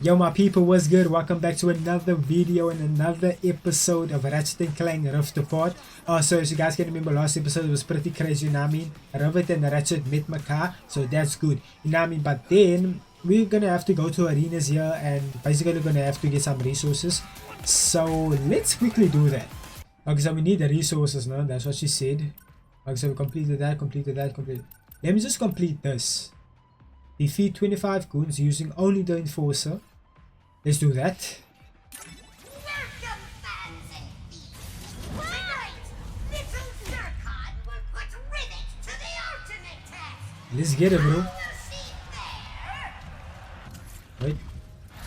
Yo my people, what's good? Welcome back to another video and another episode of Ratchet and Clank Rift Apart. So as you guys can remember, last episode was pretty crazy, you know what I mean? Rivet and Ratchet met Maka, so that's good, you know what I mean? But then we're gonna have to go to arenas here and basically we're gonna have to get some resources. So let's quickly do that. Okay, so we need the resources now, that's what she said. Okay, so we completed that. Let me just complete this. Defeat 25 goons using only the enforcer. Let's do that. Welcome, fans and thieves. Tonight, little Zircon will put Rivet to the ultimate test. Let's get it, bro. We'll see there. Wait.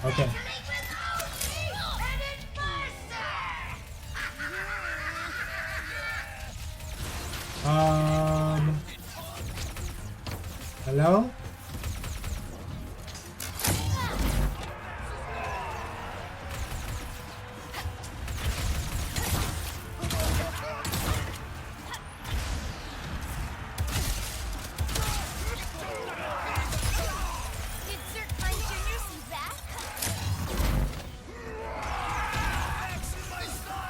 Okay. Battling with only an enforcer. Hello? Did Zircon Jr. see that?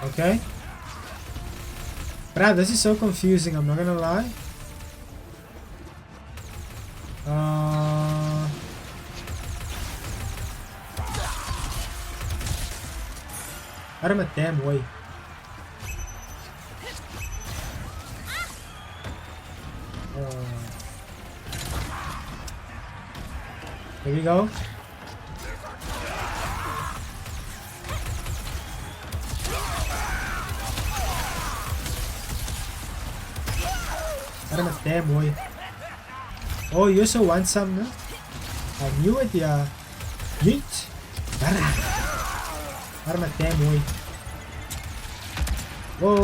Okay. Bruh, this is so confusing, I'm not gonna lie. Out of my damn way. Here we go. Out of my damn way. Oh, you also want some, no? I knew it, yeah. Yeet. Out of my damn way. Whoa,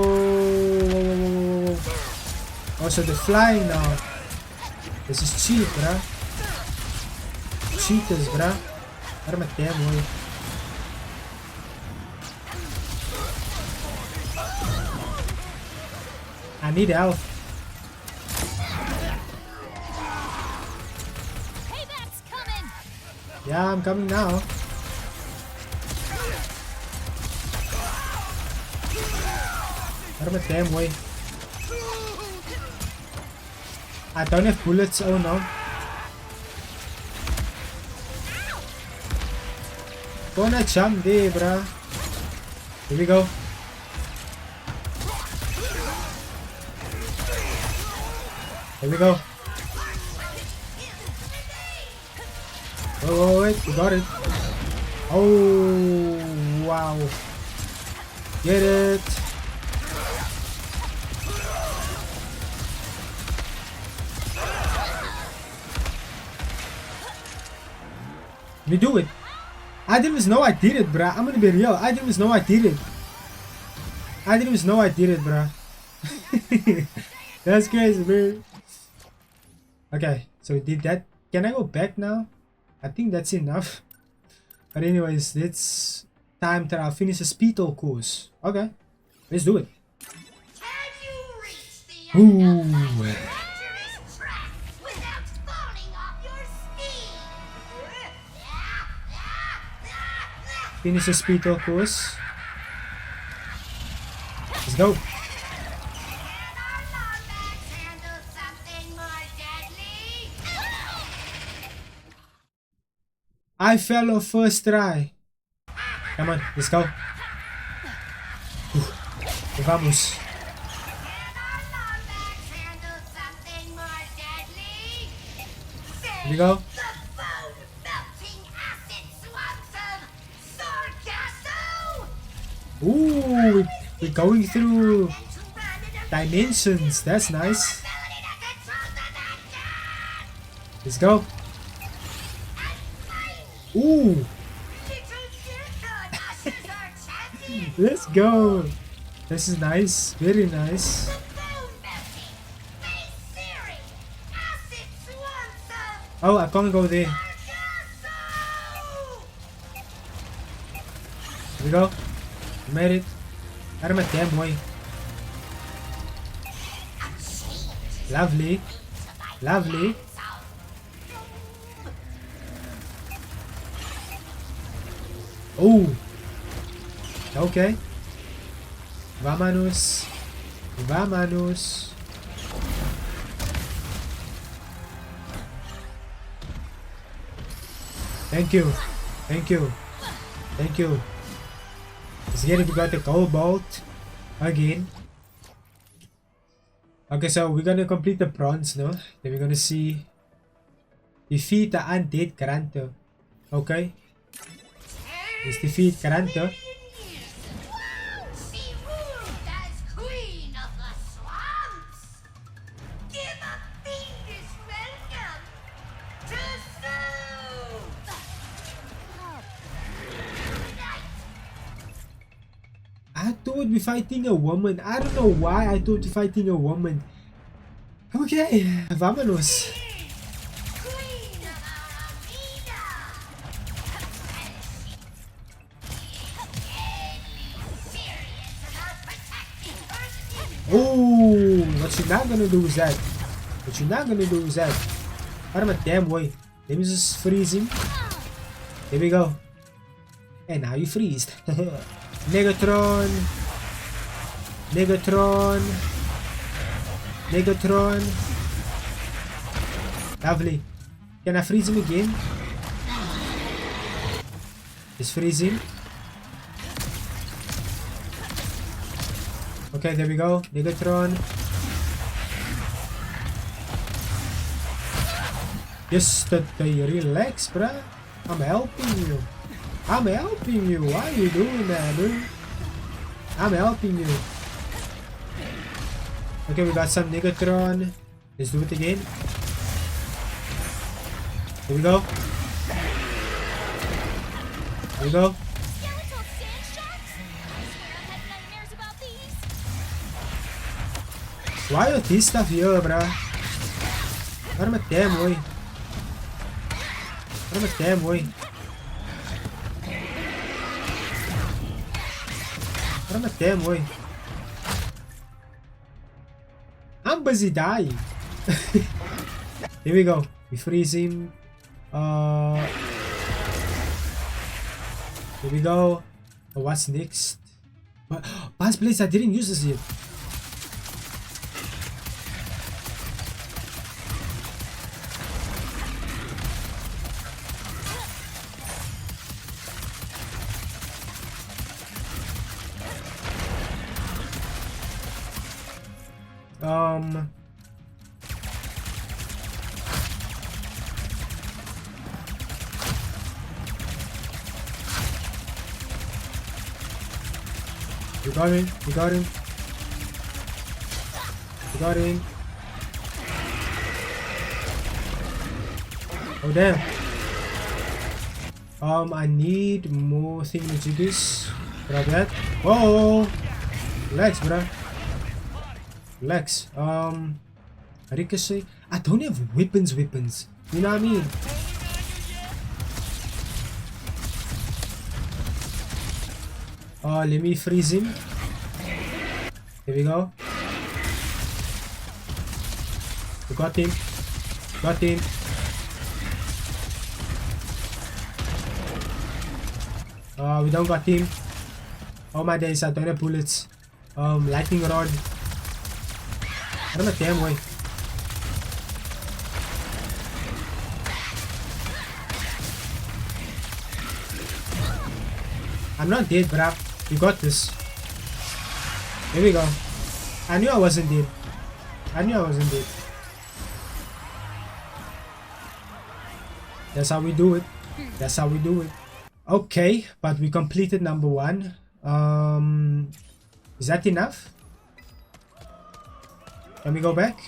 whoa. Oh, so they're flying now. This is cheap, bruh. Cheaters, bruh. Out of my damn way. I need help. Payback's coming. Yeah, I'm coming now. Out of my damn way. I don't have bullets, oh no. Gonna jump there, bruh. Here we go. Here we go. Oh, wait, we got it. Oh, wow. Get it. We do it. I didn't even know I did it, bruh. I'm gonna be real. I didn't even know I did it. Bruh. That's crazy, man. Okay, so we did that. Can I go back now? I think that's enough. But anyways, it's time to finish the speedle course. Okay, let's do it. Can you reach the Ooh. end of that dangerous track without falling off your speed? Finish the speedle course. Let's go. Can our lawn bags handle something more deadly? I fell off first try. Come on, let's go. Vamos. Can our lawn bags handle something more deadly? Here we go. The bone-melting acid swamps of Sargasso! Ooh, we're going through And to run in a dimensions. That's nice. ability to control the Vanguard! Let's go. Ooh, Little Zircon ushers our champion! let's go. This is nice. Very nice. The bone-melting, face-searing, acid swamps of Oh, I can't go there. Sargasso! Here we go. We made it. Out of my damn way. Lovely. Lovely. Oh! Okay. Vámonos. Vámonos. Thank you. Thank you. Thank you. Let's get it. We got the cobalt again. Okay, so we're gonna complete the bronze, no? Then we're gonna see defeat the undead Granto. Okay. Let's defeat Granto. She ruled as queen of the swamps. Give a fiendish welcome to soup. I thought we fighting a woman. I don't know why I thought we fighting a woman. Okay, vámonos. Queen of Aramina. Serious about protecting her city. Oh, what you're not gonna do is that. What you're not gonna do is that. Out of my damn way. Let me just freeze him. Here we go. And now you freezed. Negatron. Negatron. Negatron. Lovely. Can I freeze him again? Just freeze him. Okay, there we go. Negatron. Just relax, bruh. I'm helping you. I'm helping you. Why are you doing that, dude? I'm helping you. Okay, we got some Negatron. Let's do it again. Here we go. Here we go. Skeletal sand sharks? I swear I've had nightmares about these. Why are this stuff here, bruh? Out of my damn way. Out of my damn way. Out of my damn way. I'm busy dying. Here we go. We freeze him. Here we go. Oh, what's next? Pass place, I didn't use this yet. We got him. We got him. We got him. Oh damn. I need more thingamajiggies. Grab that. Whoa! Relax, bruh. Relax. Ricochet. I don't have weapons. You know what I mean? Let me freeze him. Here we go. We got him. Got him. We don't got him. Oh my days, I don't have bullets. Lightning rod. I don't know damn way. I'm not dead, bruh. You got this. Here we go. I knew I wasn't dead. I knew I wasn't dead. That's how we do it. That's how we do it. Okay, but we completed number 1. Is that enough? Can we go back?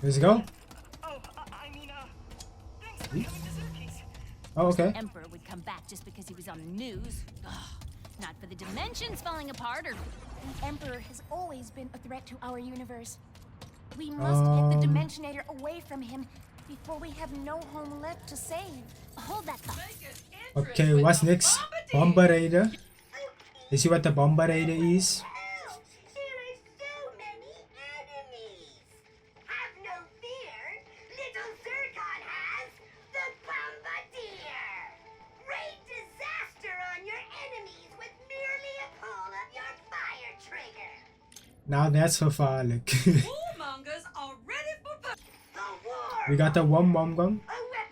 Let's go. Oh, okay. Emperor would come back just because he was on the news. Ugh, not for the dimensions falling apart or... The Emperor has always been a threat to our universe. We must get the Dimensionator away from him before we have no home left to save. Hold that thought. Okay, what's next? Bomber Raider. Let's see what the Bomber Raider is. There are so many enemies. Have no fear. Little Zircon has the Bombardier. Now that's vervaarlijk. Warmongers are ready for the war. We got the Wom gun. A weapon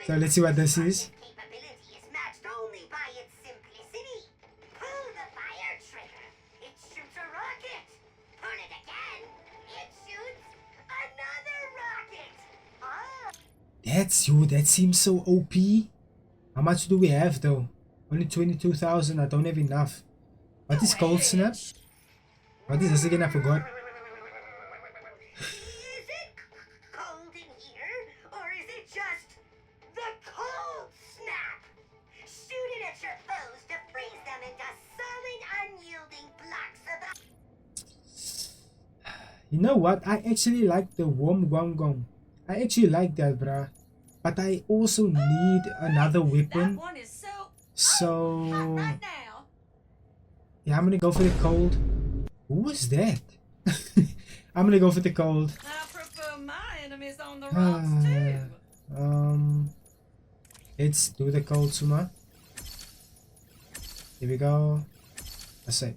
So let's see what this is. capability is matched only by its simplicity. Pull the fire trigger. It shoots a rocket. Pull it again. It shoots another rocket. That seems so OP. How much do we have though? Only 22,000. I don't have enough. What is cold snap? What is this again? I forgot. Is it cold in here, or is it just the cold snap? Shoot it at your foes to freeze them into solid, unyielding blocks of. You know what? I actually like the Wom gun. I actually like that, bruh. But I also need another weapon. That one is So right now. yeah, I'm gonna go for the cold. Who was that? I'm gonna go for the cold. I prefer my enemies on the rocks too. Let's do the cold, Suma. Here we go. Let's say.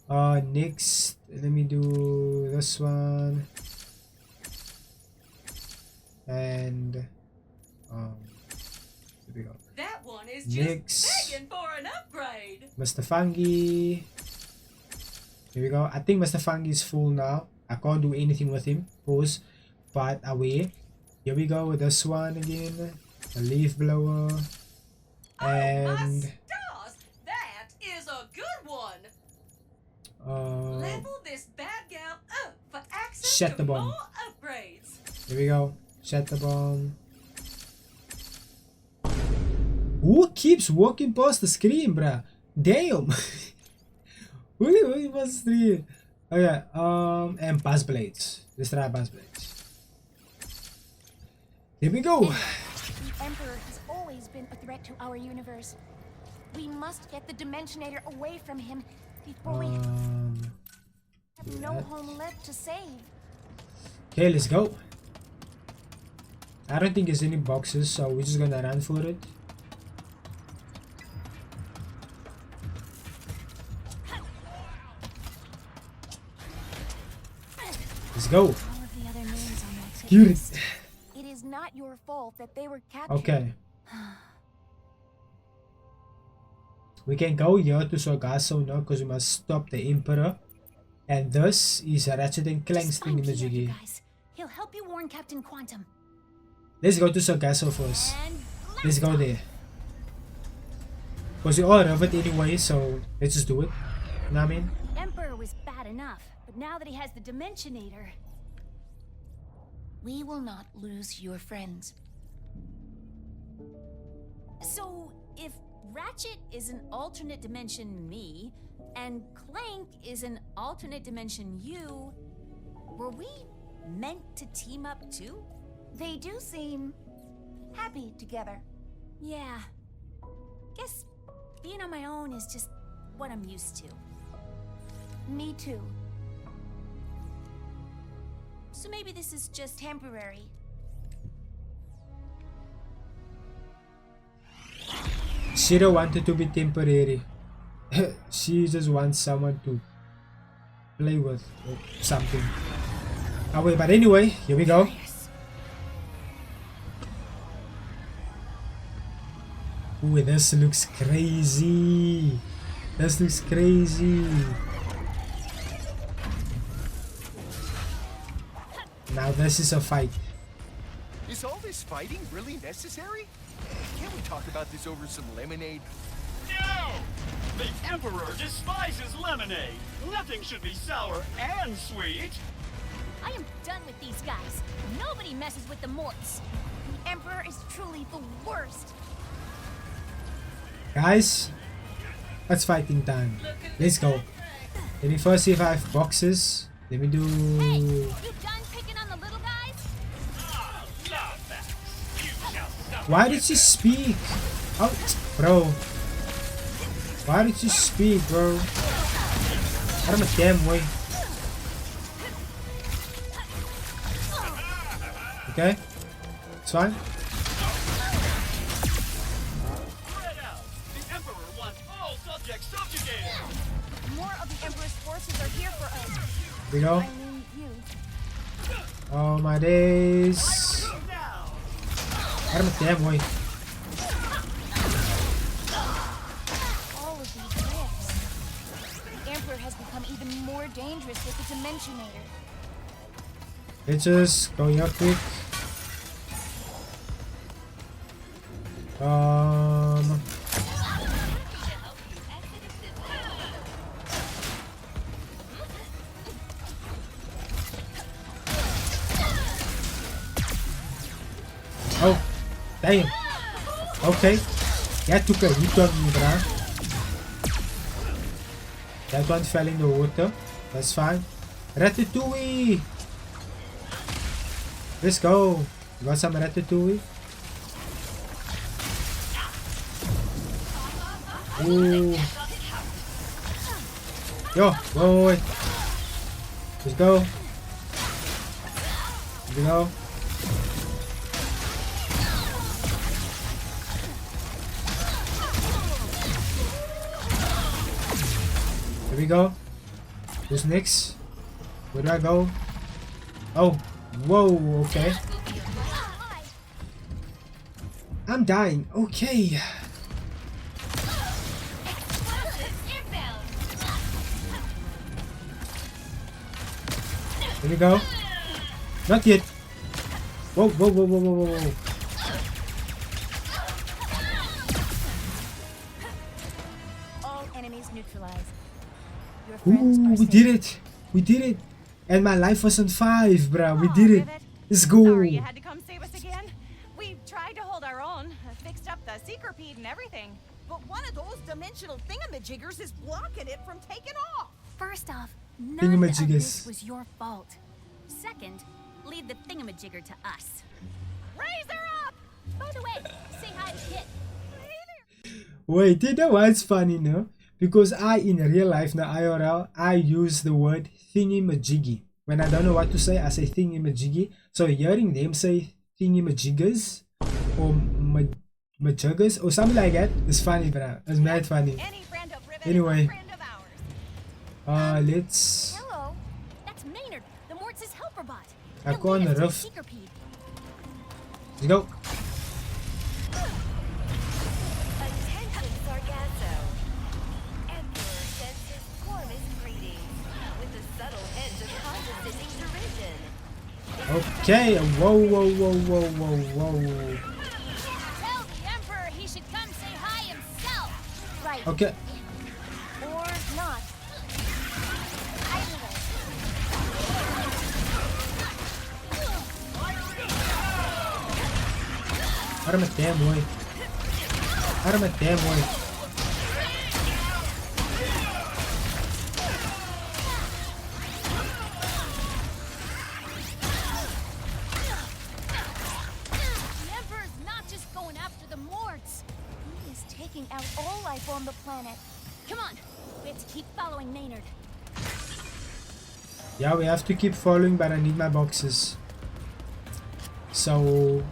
Next, let me do this one. And here we go. That one is Next. just begging for an upgrade. Mr. Fungi. Here we go. I think Mr. Fungi is full now. I can't do anything with him. Pause. But away. Here we go with this one again. A leaf blower. Oh my And stars! That is a good one. uh, Level this bad gal up for access Shut to the bomb. more upgrades. here we go. Shut the bomb. Who keeps walking past the screen, bruh? Damn. Who past the screen? Okay. And buzz blades. Let's try buzz blades. Here we go. The Emperor has always been a threat to our universe. We must get the Dimensionator away from him before we have no that. home left to save. Okay, let's go. I don't think there's any boxes, so we're just gonna run for it. Let's go. All of the other names on that hit Dude. list. It is not your fault that they were captured. Okay. We can go here to Sargasso now because we must stop the Emperor. And this is Ratchet and Clank's Find Peter, you thingamajiggy. guys. He'll help you warn Captain Quantum. Let's go to Sargasso first. And Let's go there. Because we all have it anyway, so let's just do it. You know what I mean? The Emperor was bad enough, but now that he has the Dimensionator, We will not lose your friends. so if Ratchet is an alternate dimension me, and Clank is an alternate dimension you, were we meant to team up too? They do seem happy together. Yeah. Guess being on my own is just what I'm used to. Me too. So maybe this is just Temporary. She don't want it to be temporary. She just wants someone to play with or something. Oh wait, but anyway, here we go. Ooh, this looks crazy. This looks crazy. Now this is a fight. Is all this fighting really necessary? Can't we talk about this over some lemonade? No! The Emperor despises lemonade. Nothing should be sour and sweet. I am done with these guys. Nobody messes with the Morts. The Emperor is truly the worst. Guys, it's fighting time. Let's go. Let me first see if I have boxes. Let me do... Hey, you done picking on the little guys? Ah, Loudbacks. You shall suffer. Why did she speak? Oh, bro. Why did she speak, bro? Out of my damn way. Okay, it's fine. Spread out. The Emperor wants all subjects subjugated. More of the Emperor's forces are here for us. Here we go. I mean, Oh my days. Arma damn way. All of these rifts. The Emperor has become even more dangerous with the Dimensionator. Bitches, go here quick. Oh, damn. Okay. That took a hit on me, bruh. That one fell in the water. That's fine. Ratatouille! Let's go. You got some ratatouille? Ooh. Yo, boy. Let's go. Here we go. Here we go. Who's next? Where do I go? Oh, whoa, okay. I'm dying. Okay. Here we go. Not yet. Whoa, whoa, whoa, whoa, whoa, whoa. All enemies neutralized. Your friends Ooh, are we safe. did it. We did it. And my life was on 5, bruh. We did it. Let's go. Sorry you had to come save us again. We tried to hold our own, fixed up the secret and everything. But one of those dimensional thingamajiggers is blocking it from taking off. First off, none of Thingamajiggers. this was your fault. Second, leave the thingamajigger to us. Raise her up! By the way, say hi to Kit. Wait, you know what's funny, no? Because I, in real life, now IRL, I use the word thingy-majiggy. When I don't know what to say, I say thingy-majiggy. So hearing them say thingy-majiggers or majiggers or something like that is funny, bro. It's mad funny. Any friend of Rivet Anyway. is a friend of ours. Let's... Hello, that's Maynard, the Mortis helper bot. I He'll go on lead the us to roof. Secret-Pede. Let's go. Attention, Sargasso. Emperor sends his warmest greetings with a subtle hint of condescending derision. Okay. Whoa, whoa, whoa, whoa, whoa, whoa. Tell the Emperor he should come say hi himself. Right. Okay. Or not. Either way. Arma damn way. Arma damn way. The Emperor's not just going after the Morts. He is taking out all life on the planet. Come on, we have to keep following Maynard. Yeah, we have to keep following, but I need my boxes. So,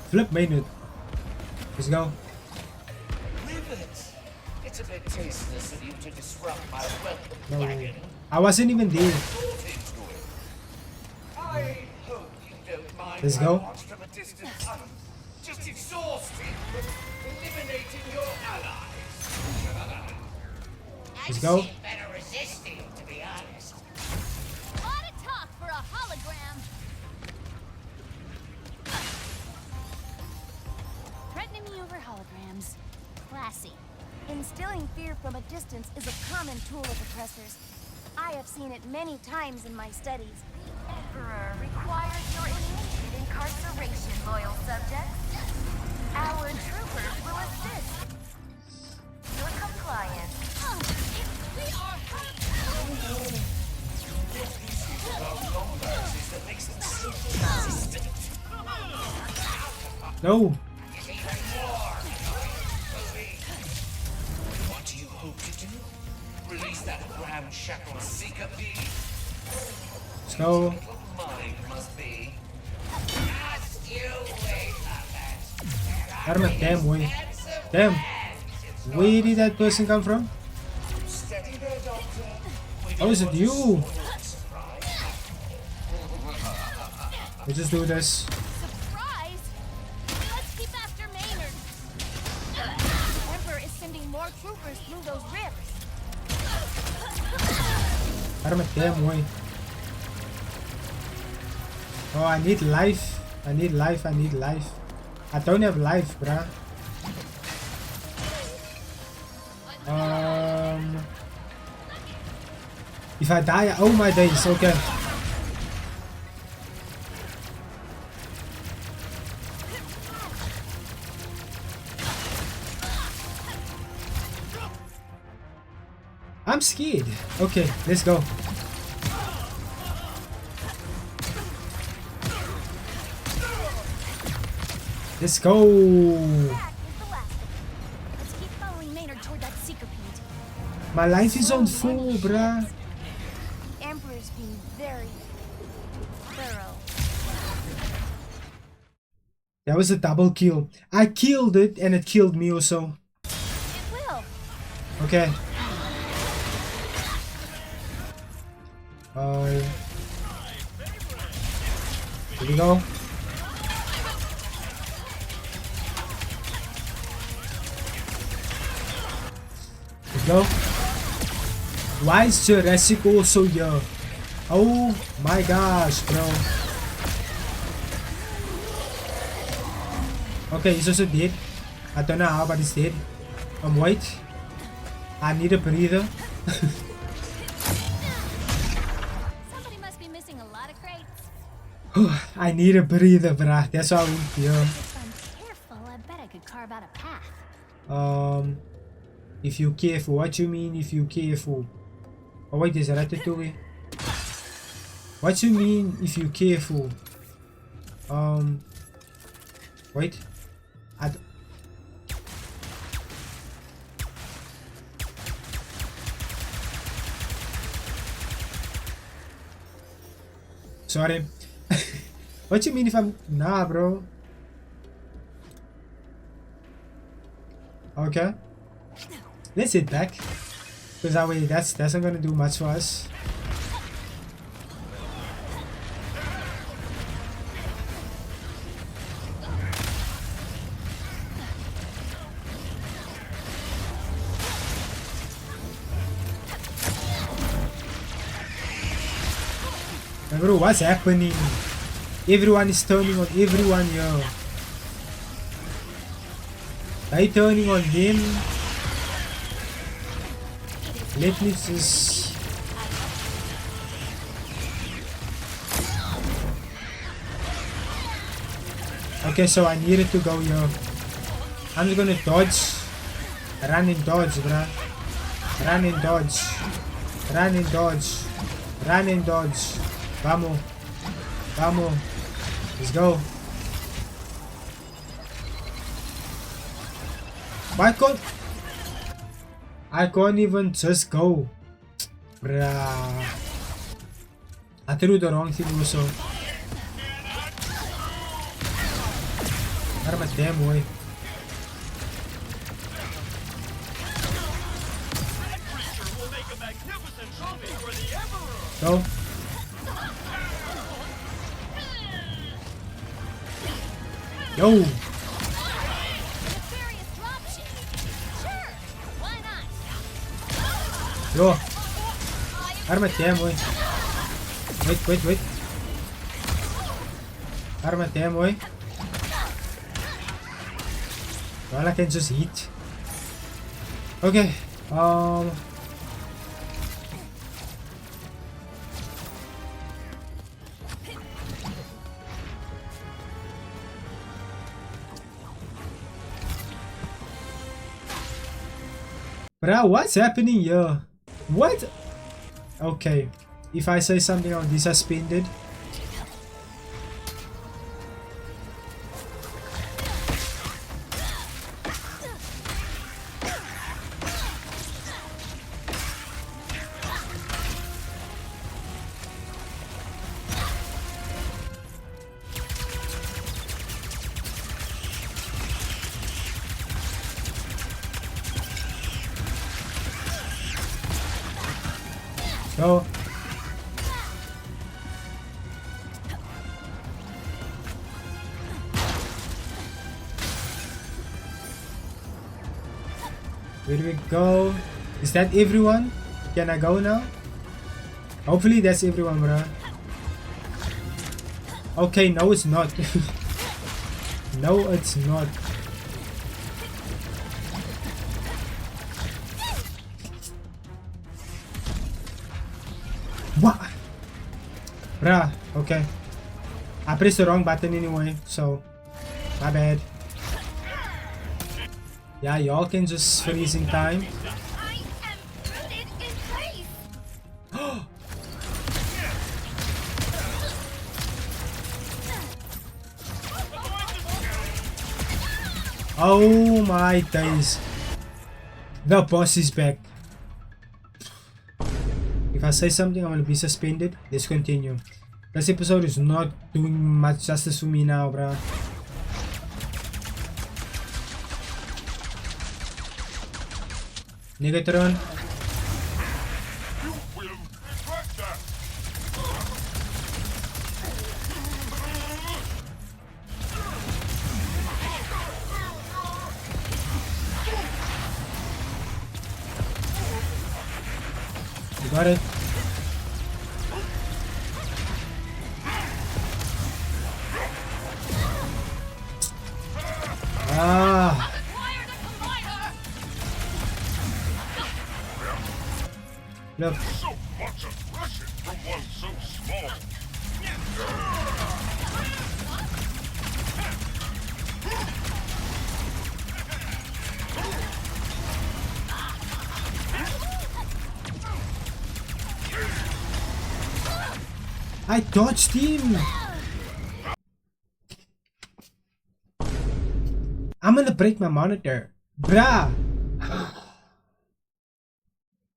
flip Maynard. Let's go. Rivet! It's a bit tasteless of you to disrupt my welcome No, wagon. I wasn't even there. Move into it. I hope you don't mind Let's my go. watch from a distance. I'm just exhausted from eliminating your allies. Let's go. Better resisting, to be honest. Lot of talk for a hologram. Threatening me over holograms. Classy. Instilling fear from a distance is a common tool of oppressors. I have seen it many times in my studies. Emperor requires your immediate incarceration, loyal subjects. Our troopers will assist. Your compliance. We are No. What do you hope to do? Release that ramshackle seeker bee? Let's go. Little mind must be. Just you wait, Muppet. Arma damn way. Damn. Where did that person come from? Steady there, Doctor. Oh, is it you? Let's just do this. Surprise! Let's keep after Maynard. The Emperor is sending more troopers through those rifts. Arma damn way. Oh, I need life. I need life. I need life. I don't have life, bruh. If I die, oh my days, okay. I'm scared. Okay, let's go. Let's go. That is the last of it. Let's keep following Maynard toward that seeker pit. My life is on full, bruh. The Emperor's being very thorough. That was a double kill. I killed it and it killed me also. It will. Okay. Here we go. Here we go. Why is Jurassic also here? Oh my gosh, bro. Okay, he's also dead. I don't know how, but he's dead. Wait. I need a breather. Somebody must be missing a lot of crates. I need a breather, bruh. That's why I'm here. If I'm careful, I bet I could carve out a path. If you careful, what you mean if you careful? Oh wait, there's a Ratatouille. What you mean if you careful? Wait. Sorry. What you mean if I'm... Nah, bro. Okay. Let's hit back. Because that way, that's not gonna do much for us. Bro, what's happening? Everyone is turning on everyone here. They turning on them. Let me just... Okay, so I needed to go here. I'm just gonna dodge. Run and dodge, bruh. Run and dodge. Run and dodge. Run and dodge. Vamos. Vamos. Let's go. Why can't... I can't even just go. Bruh. I threw the wrong thing also. Out of my damn way. Go. Yo. Yo. Out of my damn way. Wait. Out of my damn way. Well, I can just eat. Okay. Bruh, what's happening here? What? Okay. If I say something on this, I spend it. So Where do we go? Is that everyone? Can I go now? Hopefully that's everyone, bro. Okay, no it's not. No it's not. What? Bruh, okay. I pressed the wrong button anyway, so my bad. Yeah, y'all can just freeze in time. I am rooted in place. Oh my days. The boss is back. If I say something, I'm gonna be suspended. Let's continue. This episode is not doing much justice for me now, bruh. Negatron. You will regret that. You got it. Ah. Look. So much aggression from one so small. I dodged him. I'm gonna break my monitor. Bruh.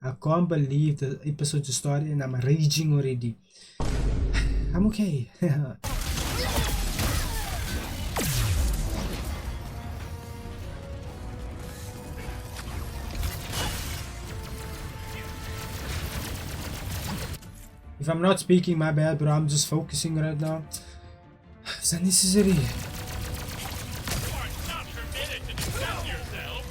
I can't believe the episode just started and I'm raging already. I'm okay. If I'm not speaking, my bad, bro. I'm just focusing right now. It's unnecessary. You are not permitted to defend yourself.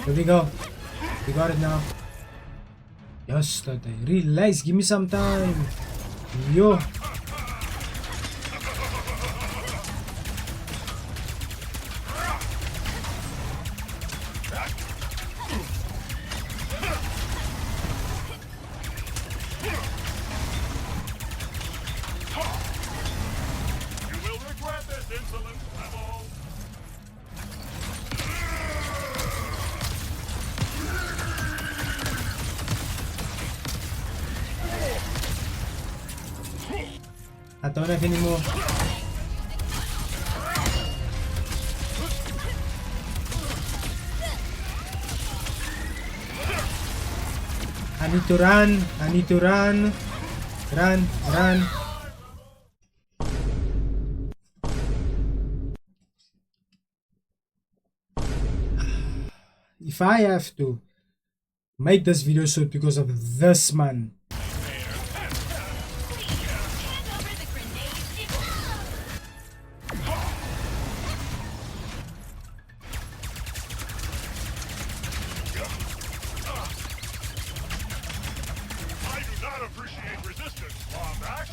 Here we go. We got it now. Yesterday. Relax. Give me some time. Yo. You will regret this insolent level. I don't have any more. I need to run. I need to run. Run, run. If I have to make this video short because of this man. I do not appreciate resistance, Wombax.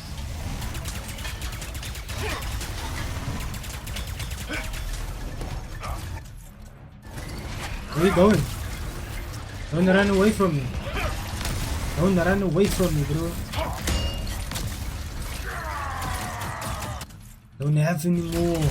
Where are you going? Don't run away from me. Don't run away from me, bro. Don't have any more.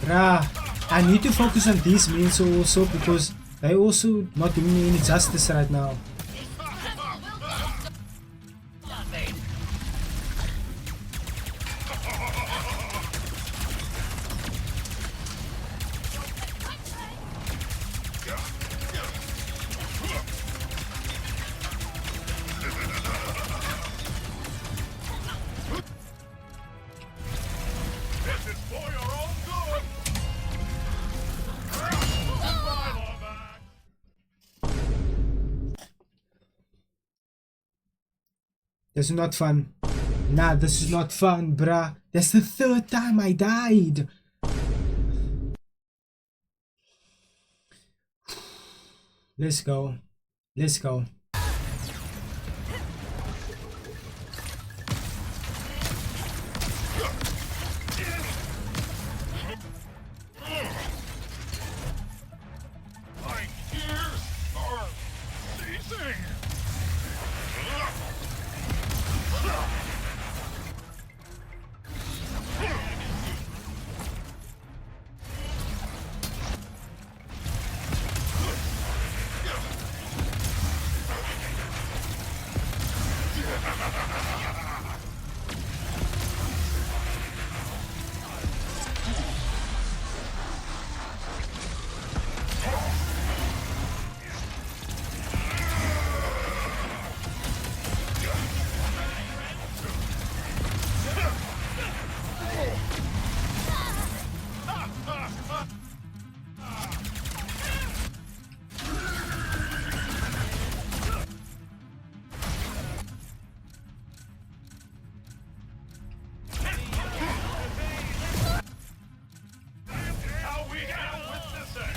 Bruh, I need to focus on these meals also because they also not doing me any justice right now. This is not fun. Nah, this is not fun, bruh. That's the third time I died. Let's go. Let's go. My ears are seizing. How we deal with this thing?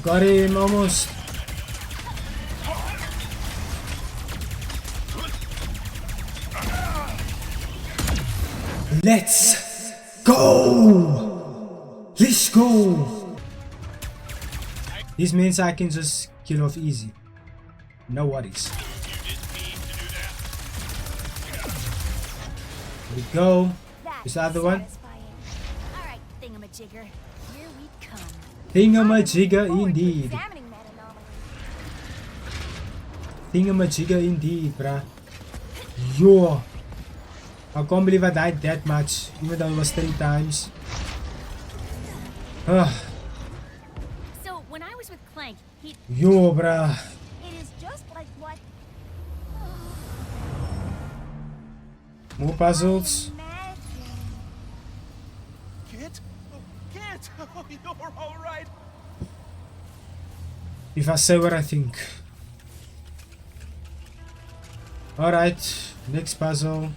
Got him almost. Let's go! Let's go! This means I can just kill off easy. No worries. Here we go. Is the other one? All right, thingamajigger, here we come. Thingamajigger indeed. Examining that anomaly. Thingamajigger indeed, bruh. Yo! I can't believe I died that much, even though it was 3 times. So when I was with Clank, he Yo, bruh. It is just like what More puzzles. imagine. Kit? Oh, Kit! Oh, you're alright. If I say what I think. Alright, next puzzle.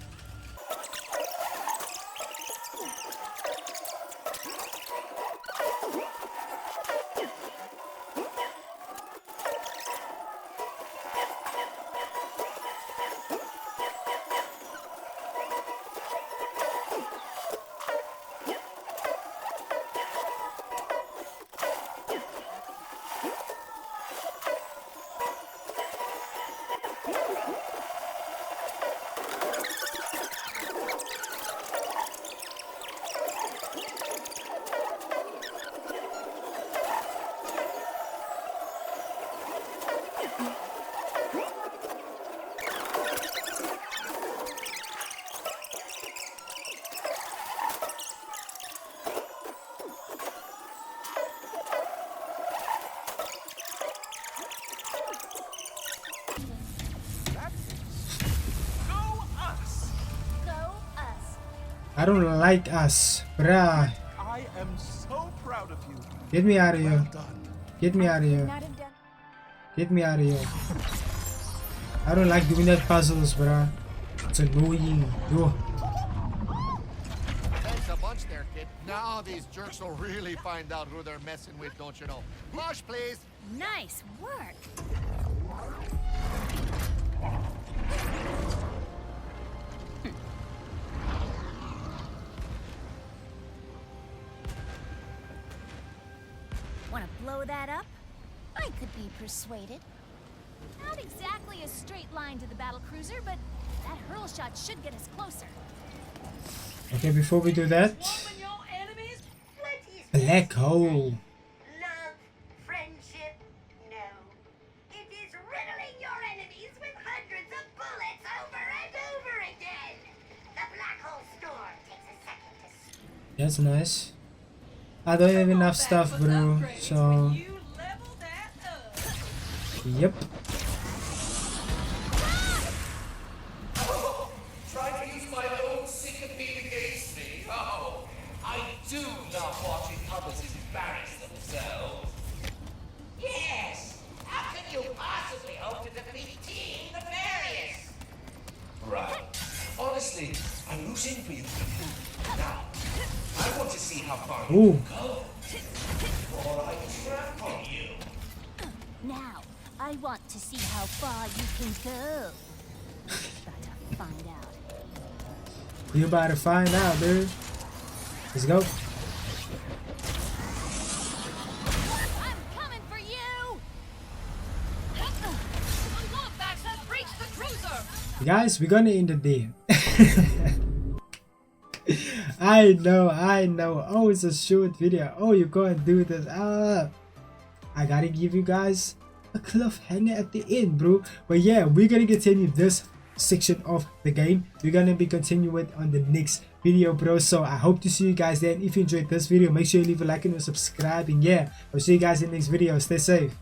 I don't like us, bruh. I am so proud of you. Get me out of here. Well done. Get me out of here. Not have done. Get me out of here. I don't like doing that puzzles, bruh. It's annoying. Yo. Thanks a bunch there, kid. Now these jerks will really find out who they're messing with, don't you know? Flush, please. nice work. Want to blow that up? I could be persuaded. Not exactly a straight line to the battle cruiser, but that hurl shot should get us closer. Okay, before we do that, black hole. Love, friendship, no. It is riddling your enemies with hundreds of bullets over and over again. The black hole storm takes a second to That's nice. I don't have enough stuff, bro. So, You level that up. yep. Trying to use my own syncopede against me. Oh, I do love watching others embarrass themselves. Yes! How can you possibly hope to defeat Team Nefarious? Right. Honestly, I'm rooting for you. Now, I want to see how far you Ooh. can go. Before I trample you. Now, I want to see how far you can go. About to find out. You about to find out, dude. Let's go. I'm coming for you! Longbacks have breached the cruiser! Guys, we're gonna end the day. I know. Oh, it's a short video. Oh, you're gonna do this. I gotta give you guys a cliffhanger at the end, bro. But yeah, we're gonna continue this section of the game. We're gonna be continuing on the next video, bro. So I hope to see you guys then. If you enjoyed this video, make sure you leave a like and subscribe. And yeah, I'll see you guys in the next video. Stay safe.